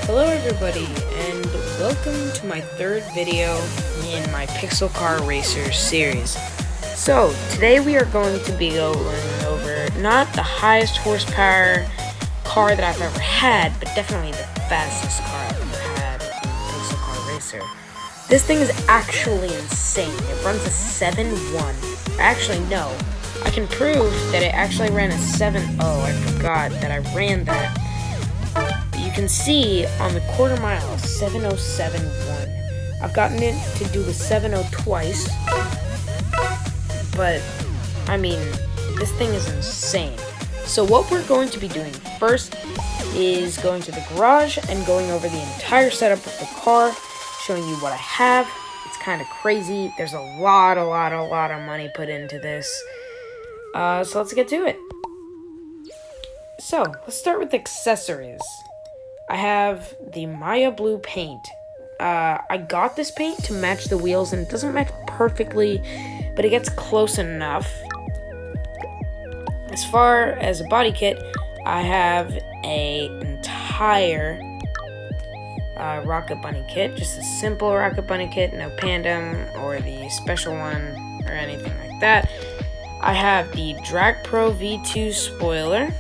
Hello everybody, and welcome to my third video in my Pixel Car Racer series. So, today we are going to be going over not the highest horsepower car that I've ever had, but definitely the fastest car I've ever had in Pixel Car Racer. This thing is actually insane. It runs a 7.1. Actually, no. I can prove that it actually ran a 7.0. I forgot that I ran that. You can see on the quarter mile 7.071. I've gotten it to do the 7.0 twice, but I mean, this thing is insane. So what we're going to be doing first is going to the garage and going over the entire setup of the car, showing you what I have. It's kind of crazy. There's a lot of money put into this. So let's get to it. So let's start with accessories. I have the Maya Blue paint. I got this paint to match the wheels, and it doesn't match perfectly, but it gets close enough. As far as a body kit, I have an entire Rocket Bunny kit, just a simple Rocket Bunny kit, no Pandem or the special one or anything like that. I have the Drag Pro V2 spoiler.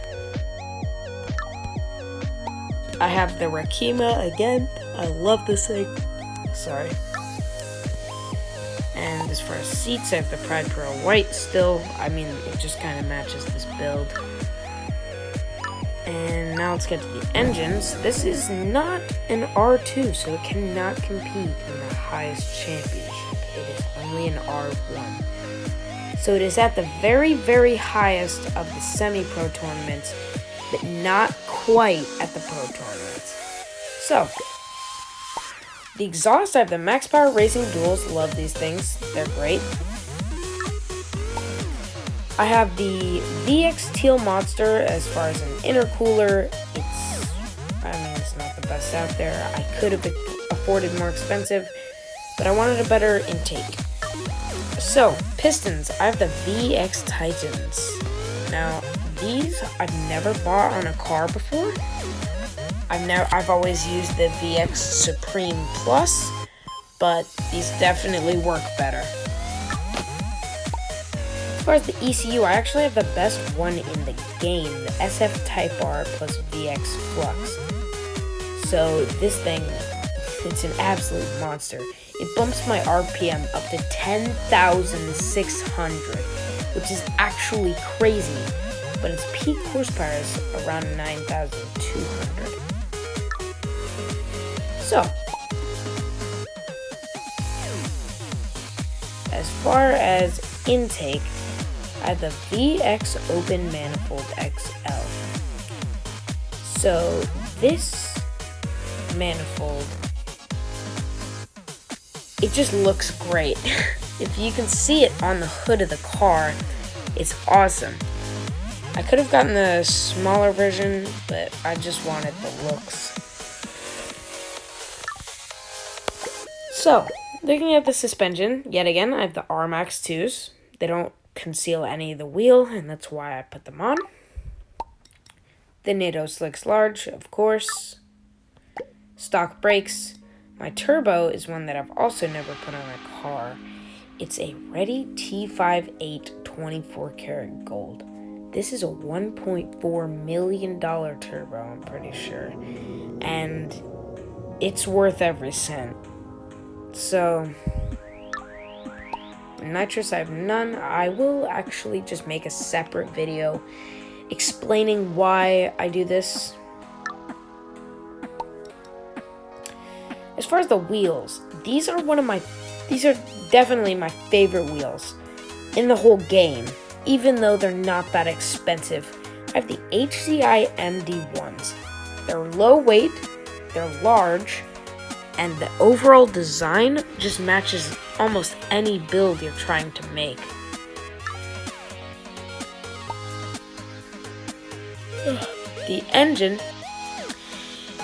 I have the Rakima again. I love this thing. Sorry. And as far as seats, I have the Pride Pro white still. I mean, it just kind of matches this build. And now let's get to the engines. This is not an R2, so it cannot compete in the highest championship. It is only an R1. So it is at the very highest of the semi-pro tournaments, but not quite at the pro tournaments. So, the exhaust, I have the Max Power Racing Duals. Love these things. They're great. I have the VX Teal Monster. As far as an intercooler, it's not the best out there. I could have afforded more expensive, but I wanted a better intake. So, pistons, I have the VX Titans. Now, these I've never bought on a car before. I've always used the VX Supreme Plus, but these definitely work better. As far as the ECU, I actually have the best one in the game, the SF Type R plus VX Flux. So this thing, it's an absolute monster. It bumps my RPM up to 10,600, which is actually crazy. But its peak horsepower is around 9,200. So, as far as intake, I have the VX Open Manifold XL. So, this manifold, it just looks great. If you can see it on the hood of the car, it's awesome. I could have gotten the smaller version, but I just wanted the looks. So, looking at the suspension, yet again, I have the R-Max 2s. They don't conceal any of the wheel, and that's why I put them on. The NATO Slicks Large, of course. Stock brakes. My turbo is one that I've also never put on a car. It's a Ready T58 24 karat gold. This is a $1.4 million turbo, I'm pretty sure. And it's worth every cent. So, nitrous, I have none. I will actually just make a separate video explaining why I do this. As far as the wheels, these are definitely my favorite wheels in the whole game. Even though they're not that expensive. I have the HCI MD1s. They're low weight, they're large, and the overall design just matches almost any build you're trying to make. The engine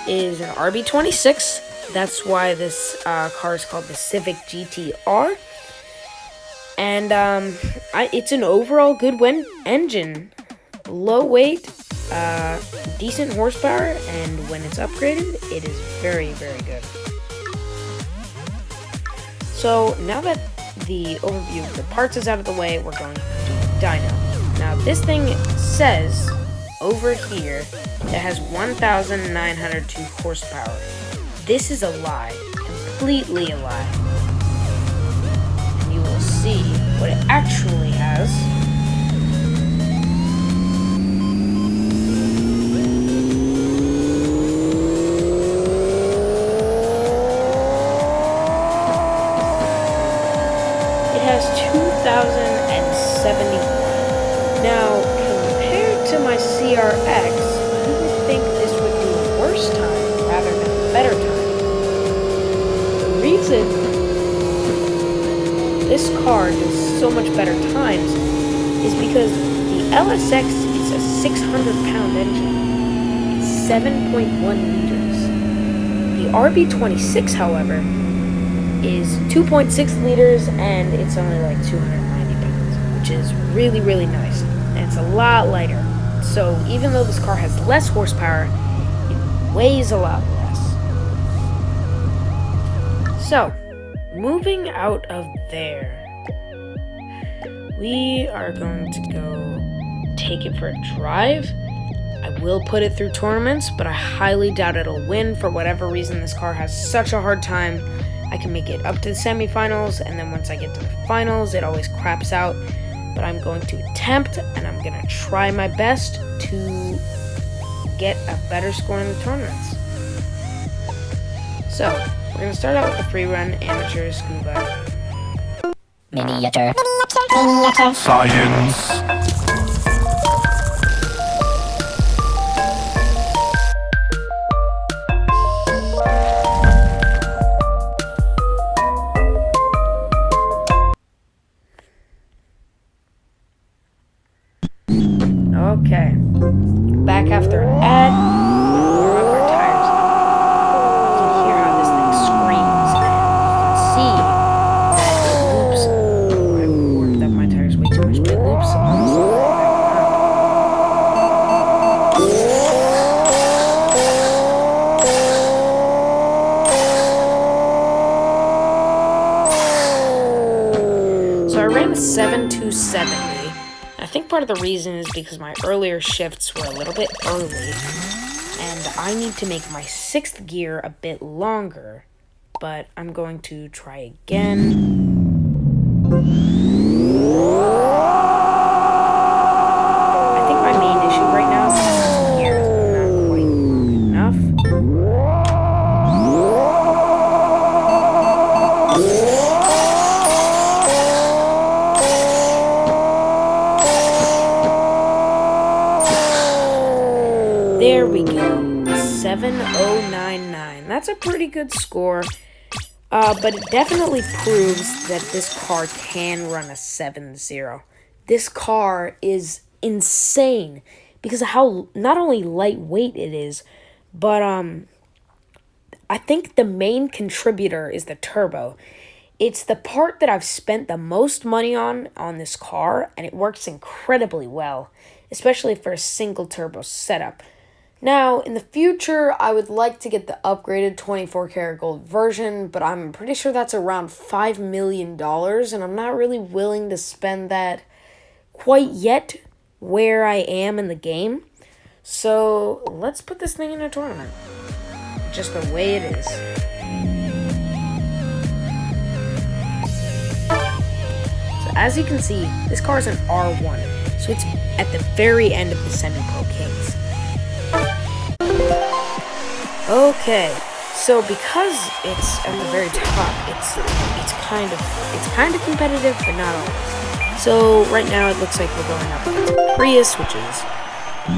is an RB26. That's why this car is called the Civic GTR. And it's an overall good engine. Low weight, decent horsepower, and when it's upgraded, it is very, very good. So now that the overview of the parts is out of the way, we're going to dyno. Now this thing says over here it has 1,902 horsepower. This is a lie, completely a lie. And you will see what it actually has. It has 2,071. Now, compared to my CRX, you would think this would do a worse time rather than a better time. The reason this car does so much better times is because the LSX is a 600-pound engine. It's 7.1 liters. The RB26, however, is 2.6 liters and it's only like 290 pounds, which is really, really nice. And it's a lot lighter. So even though this car has less horsepower, it weighs a lot less. So, moving out of there, we are going to go take it for a drive. I will put it through tournaments, but I highly doubt it'll win. For whatever reason, this car has such a hard time. I can make it up to the semifinals, and then once I get to the finals, it always craps out. But I'm going to attempt, and I'm going to try my best to get a better score in the tournaments. So, we're going to start out with the free run, amateur, scuba. Miniature. Science. Okay, back after an ad, we'll warm up our tires. You can hear how this thing screams, and you can see that it loops. I warmed up my tires way too much, but it loops almost all the way back around. So I ran a 7,270. I think part of the reason is because my earlier shifts were a little bit early, and I need to make my 6th gear a bit longer, but I'm going to try again. I think my main issue right now is that the gear is not quite long enough. There we go, 7,099. That's a pretty good score, but it definitely proves that this car can run a 7.0. This car is insane because of how not only lightweight it is, but I think the main contributor is the turbo. It's the part that I've spent the most money on this car, and it works incredibly well, especially for a single turbo setup. Now, in the future, I would like to get the upgraded 24 karat gold version, but I'm pretty sure that's around $5 million, and I'm not really willing to spend that quite yet where I am in the game. So, let's put this thing in a tournament, just the way it is. So, as you can see, this car is an R1, so it's at the very end of the semi-pro kings. Okay, so because it's at the very top, it's kind of competitive, but not always. So right now it looks like we're going up against Prius, which is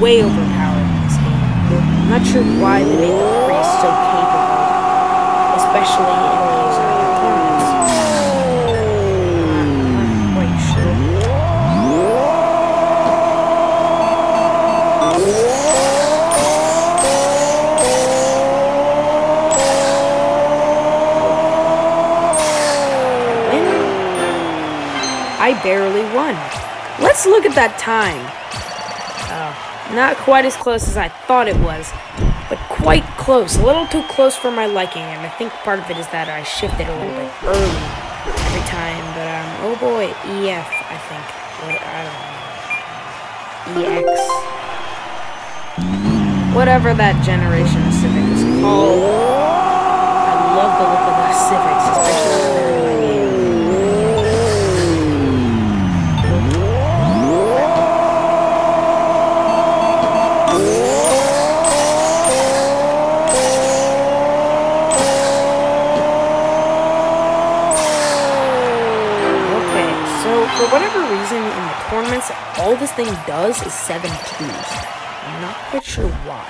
way overpowered in this game. I'm not sure why they made the Prius so capable, especially in these tournaments. I'm not quite sure. I barely won. Let's look at that time. Oh, Not quite as close as I thought it was, but quite close. A little too close for my liking, and I think part of it is that I shifted a little bit early every time. But oh boy, EF, I think. What, I don't know. EX. Whatever that generation of Civic is called. I love the look of the Civics, especially when they're in my game. Okay, so for whatever reason in the tournaments, all this thing does is 7 twos. I'm not quite sure why.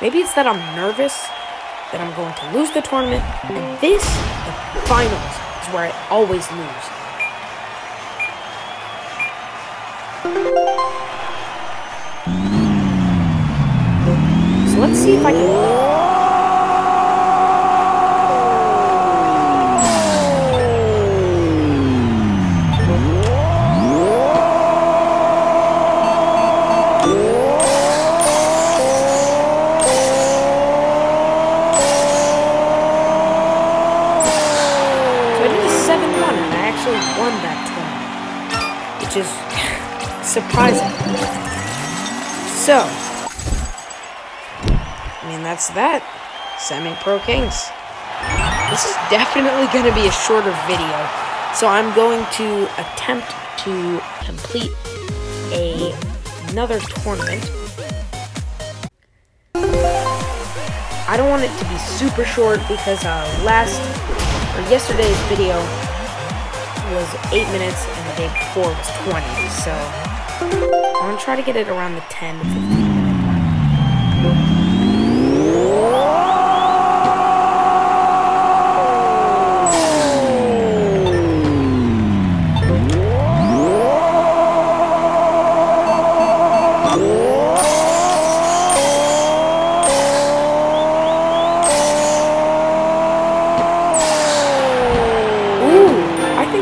Maybe it's that I'm nervous that I'm going to lose the tournament, and this, the finals, is where I always lose. So let's see if I can win. Won that tournament, which is surprising. So, I mean, that's that. Semi-Pro Kings. This is definitely going to be a shorter video, so I'm going to attempt to complete another tournament. I don't want it to be super short because yesterday's video was 8 minutes and the day before was 20, so I'm gonna try to get it around the 10 to 15 minute mark.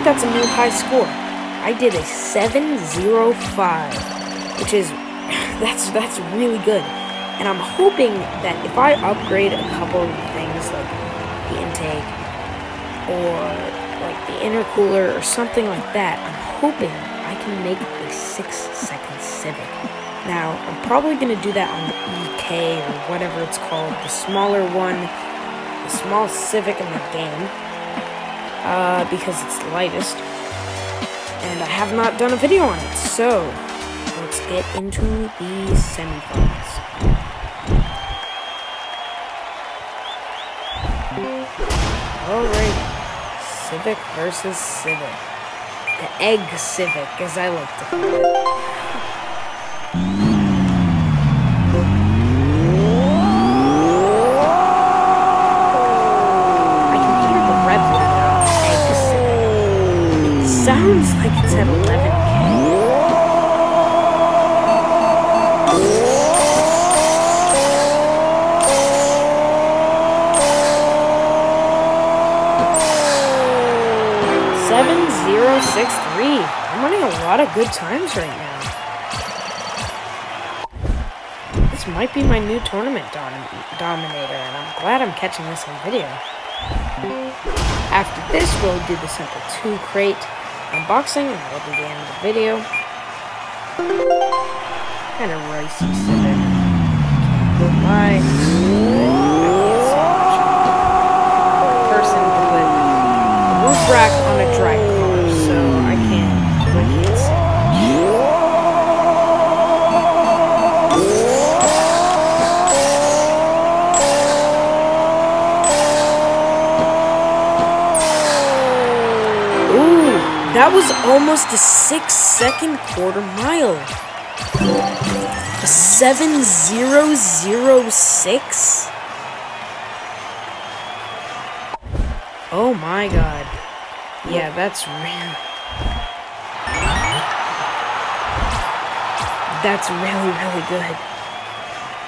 That's a new high score. I did a 705, which is that's really good. And I'm hoping that if I upgrade a couple of things like the intake or like the intercooler or something like that, I'm hoping I can make a 6-second Civic. Now, I'm probably going to do that on the EK or whatever it's called, the smaller one, the small Civic in the game. Because it's the lightest, and I have not done a video on it, so let's get into the semifinals. Alright, Civic versus Civic. The Egg Civic, as I like to call it. Sounds like it's at 11K. I'm running a lot of good times right now. This might be my new tournament dominator, and I'm glad I'm catching this on video. After this, we'll do the simple 2 crate unboxing, and that'll be the end of the video. Kind of ricey Civic. Can't lie. I can't say much. I'm a person to put a roof rack on a drag car, so I can't say That was almost a 6-second quarter mile. A 7:006? Oh my god. Yeah, that's real. That's really, really good.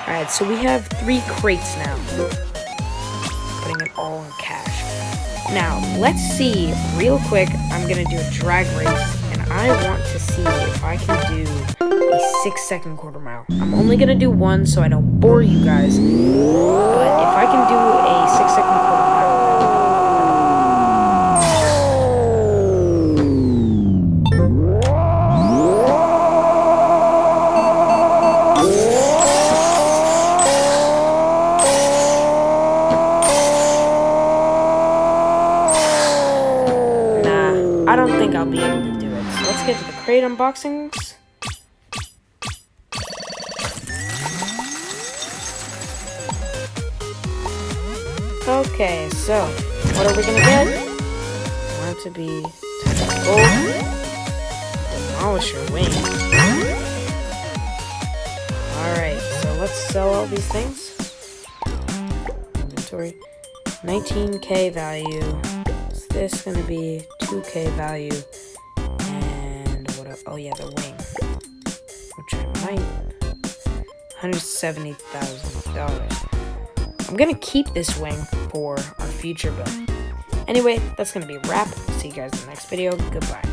Alright, so we have 3 crates now. Putting it all in cash. Now, let's see, real quick, I'm gonna do a drag race, and I want to see if I can do a 6-second quarter mile. I'm only gonna do one so I don't bore you guys. But if I can do a 6-second quarter mile, nah, I don't think I'll be able to do it. So let's get to the crate unboxings. Okay, so what are we gonna get? I want it to be Demolisher wing. Alright, so let's sell all these things. Inventory. 19k value. Is this gonna be 2k value? And what else? Oh yeah, the wing. Which I might $170,000. I'm gonna keep this wing for our future build. Anyway, that's gonna be a wrap. See you guys in the next video. Goodbye.